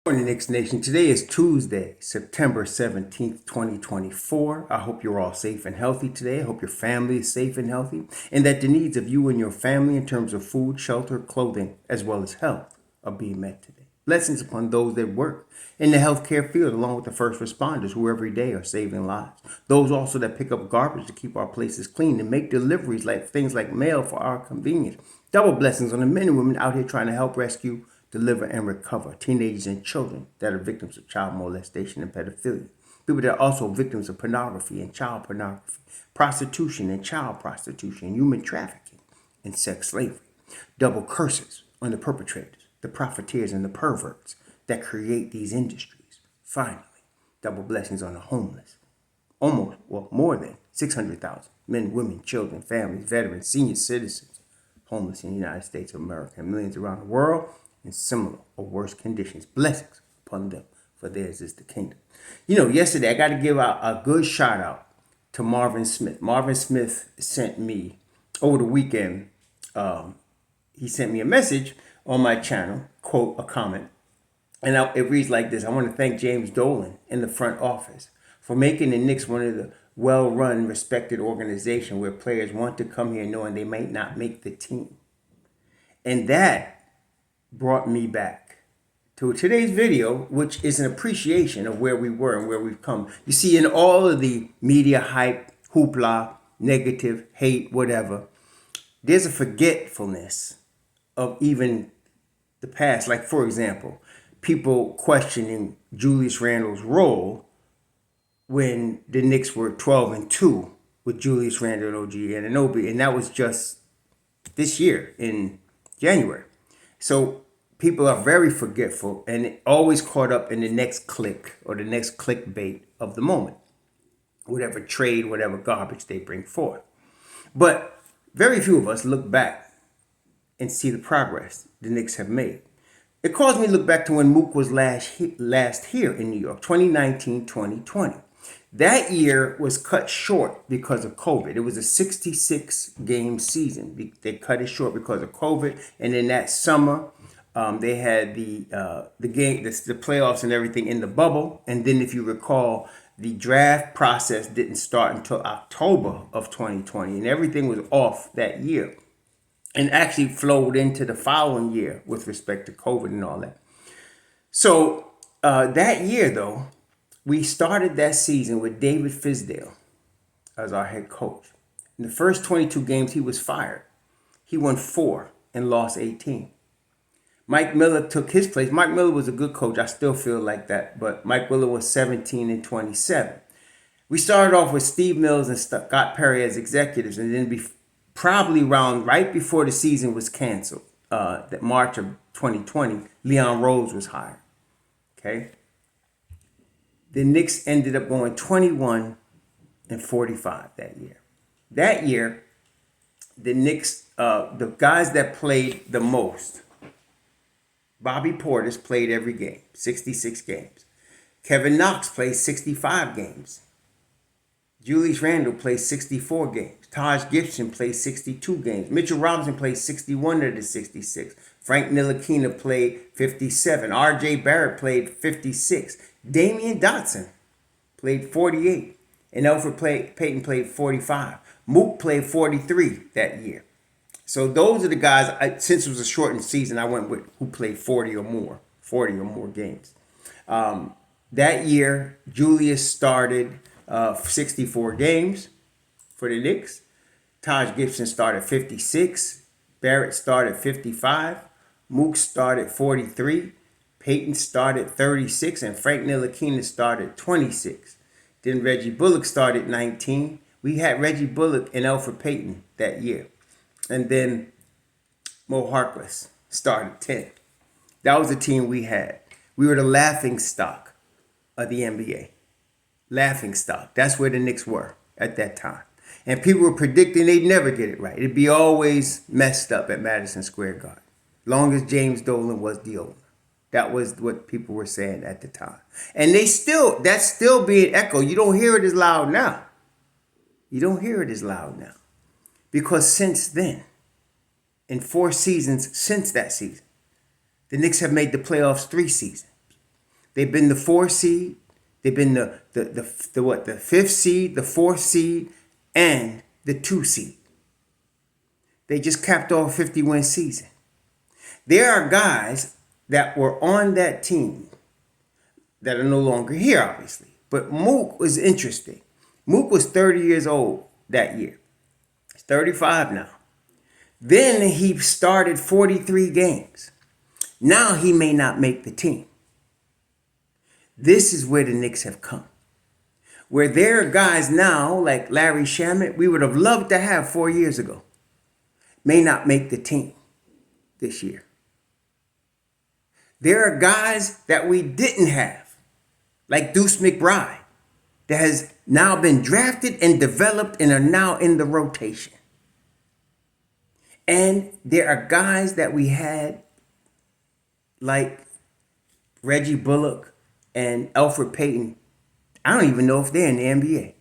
Morning, Knicks Nation. Today is Tuesday, September 17th, 2024. I hope you're all safe and healthy today. I hope your family is safe and healthy, and that the needs of you and your family in terms of food, shelter, clothing, as well as health are being met today. Blessings upon those that work in the healthcare field, along with the first responders who every day are saving lives. Those also that pick up garbage to keep our places clean and make deliveries like things like mail for our convenience. Double blessings on the men and women out here trying to help rescue, deliver, and recover teenagers and children that are victims of child molestation and pedophilia. People that are also victims of pornography and child pornography, prostitution and child prostitution, human trafficking, and sex slavery. Double curses on the perpetrators, the profiteers, and the perverts that create these industries. Finally, double blessings on the homeless. More than 600,000 men, women, children, families, veterans, senior citizens, homeless in the United States of America, and millions around the world in similar or worse conditions. Blessings upon them, for theirs is the kingdom. Yesterday I got to give out a good shout out to Marvin Smith. Marvin Smith sent me over the weekend. He sent me a message on my channel, quote, a comment, and it reads like this: I want to thank James Dolan in the front office for making the Knicks one of the well-run, respected organization where players want to come here knowing they might not make the team. And that brought me back to today's video, which is an appreciation of where we were and where we've come. You see, in all of the media hype, hoopla, negative, hate, whatever, there's a forgetfulness of even the past. Like, for example, people questioning Julius Randle's role when the Knicks were 12-2 with Julius Randle and OG Anunoby, and that was just this year in January. So people are very forgetful and always caught up in the next click or the next clickbait of the moment, whatever trade, whatever garbage they bring forth. But very few of us look back and see the progress the Knicks have made. It caused me to look back to when Mook was last here in New York, 2019-2020. That year was cut short because of COVID. It was a 66-game season. They cut it short because of COVID. And then that summer, they had the playoffs and everything in the bubble. And then, if you recall, the draft process didn't start until October of 2020, and everything was off that year, and actually flowed into the following year with respect to COVID and all that. So that year, though, we started that season with David Fizdale as our head coach. In the first 22 games, he was fired. He won 4 and lost 18. Mike Miller took his place. Mike Miller was a good coach. I still feel like that. But Mike Miller was 17-27. We started off with Steve Mills and Scott Perry as executives. And then probably right before the season was canceled, that March of 2020, Leon Rose was hired. Okay. The Knicks ended up going 21-45 that year. That year, the Knicks, the guys that played the most, Bobby Portis played every game, 66 games. Kevin Knox played 65 games. Julius Randle played 64 games. Taj Gibson played 62 games. Mitchell Robinson played 61 of the 66. Frank Ntilikina played 57. R.J. Barrett played 56. Damian Dotson played 48. And Elfrid Payton played 45. Mook played 43 that year. So those are the guys, since it was a shortened season, I went with who played 40 or more games. That year, Julius started 64 games for the Knicks. Taj Gibson started 56. Barrett started 55. Mook started 43. Payton started 36. And Frank Ntilikina started 26. Then Reggie Bullock started 19. We had Reggie Bullock and Elfrid Payton that year. And then Mo Harkless started 10. That was the team we had. We were the laughing stock of the NBA. Laughing stock. That's where the Knicks were at that time. And people were predicting they'd never get it right. It'd be always messed up at Madison Square Garden. Long as James Dolan was the owner. That was what people were saying at the time. And that's still being echoed. You don't hear it as loud now. Because since then, in 4 seasons since that season, the Knicks have made the playoffs 3 seasons. They've been the 4 seed. They've been the fifth seed, the fourth seed, and the 2 seed. They just capped off a 50-win season. There are guys that were on that team that are no longer here, obviously. But Mook was interesting. Mook was 30 years old that year. He's 35 now. Then he started 43 games. Now he may not make the team. This is where the Knicks have come. Where there are guys now, like Larry Shamet, we would have loved to have 4 years ago, may not make the team this year. There are guys that we didn't have, like Deuce McBride, that has now been drafted and developed and are now in the rotation. And there are guys that we had, like Reggie Bullock and Alfred Payton. I don't even know if they're in the NBA.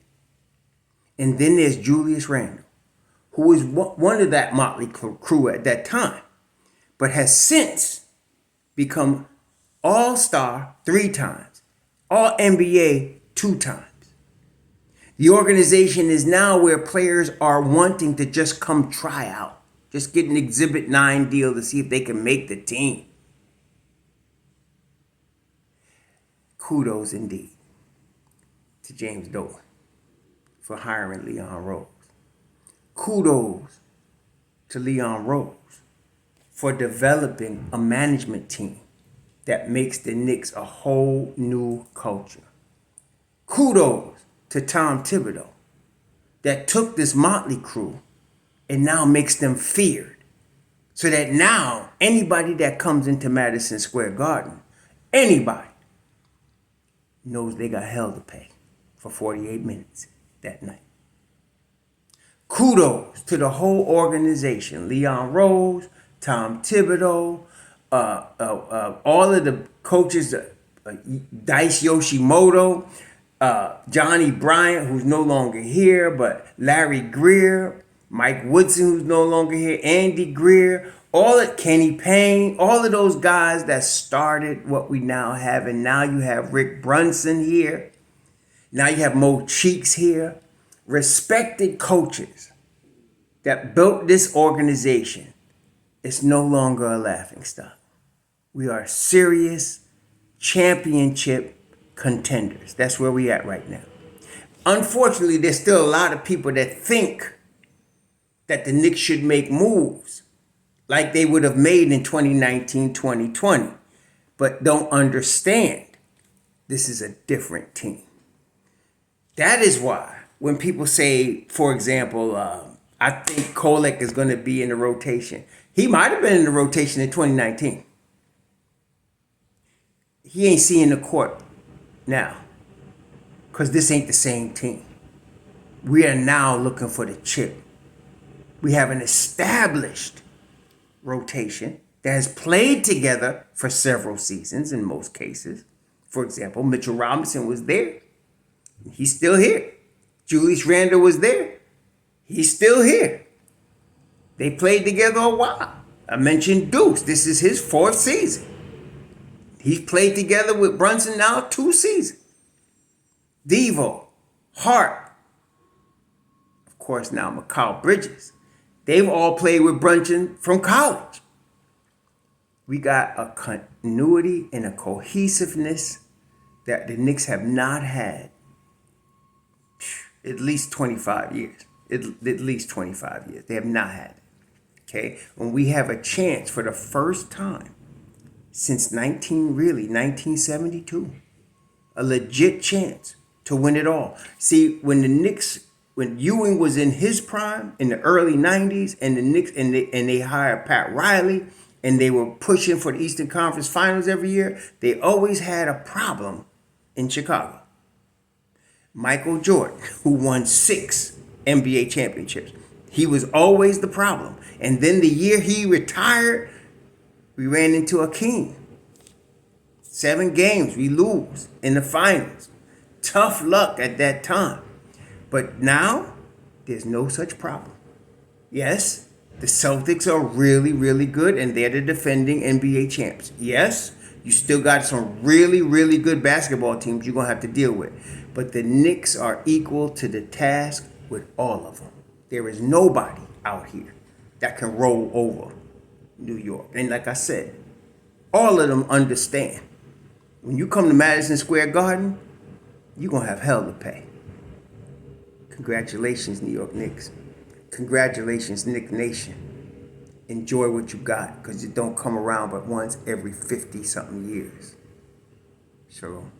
And then there's Julius Randle, who was one of that motley crew at that time, but has since become All-Star 3 times, All-NBA 2 times. The organization is now where players are wanting to just come try out, just get an Exhibit 9 deal to see if they can make the team. Kudos indeed to James Dolan for hiring Leon Rose. Kudos to Leon Rose for developing a management team that makes the Knicks a whole new culture. Kudos to Tom Thibodeau that took this motley crew and now makes them feared. So that now anybody that comes into Madison Square Garden, anybody, knows they got hell to pay for 48 minutes that night. Kudos to the whole organization, Leon Rose, Tom Thibodeau, all of the coaches, Dice Yoshimoto, Johnny Bryant, who's no longer here, but Larry Greer, Mike Woodson, who's no longer here, Andy Greer, Kenny Payne, all of those guys that started what we now have. And now you have Rick Brunson here. Now you have Mo Cheeks here. Respected coaches that built this organization. It's no longer a laughingstock. We are serious championship contenders. That's where we at right now. Unfortunately, there's still a lot of people that think that the Knicks should make moves like they would have made in 2019, 2020, but don't understand this is a different team. That is why when people say, for example, I think Kolek is going to be in the rotation. He might have been in the rotation in 2019. He ain't seeing the court now because this ain't the same team. We are now looking for the chip. We have an established rotation that has played together for several seasons in most cases. For example, Mitchell Robinson was there. He's still here. Julius Randle was there. He's still here. They played together a while. I mentioned Deuce. This is his 4th season. He's played together with Brunson now 2 seasons. Devo, Hart, of course now Mikal Bridges. They've all played with Brunson from college. We got a continuity and a cohesiveness that the Knicks have not had at least 25 years. At least 25 years. They have not had it. Okay? When we have a chance for the first time since 1972, a legit chance to win it all. See, when the Knicks, when Ewing was in his prime in the early 90s, and the Knicks and they hired Pat Riley, and they were pushing for the Eastern Conference Finals every year, they always had a problem in Chicago. Michael Jordan, who won 6 NBA championships, he was always the problem. And then the year he retired, we ran into a king. 7 games we lose in the finals. Tough luck at that time. But now, there's no such problem. Yes, the Celtics are really, really good, and they're the defending NBA champs. Yes, You still got some really, really good basketball teams you're going to have to deal with. But the Knicks are equal to the task with all of them. There is nobody out here that can roll over New York. And like I said, all of them understand. When you come to Madison Square Garden, you're going to have hell to pay. Congratulations, New York Knicks. Congratulations, Knick Nation. Enjoy what you got, because it don't come around but once every 50-something years. Shalom.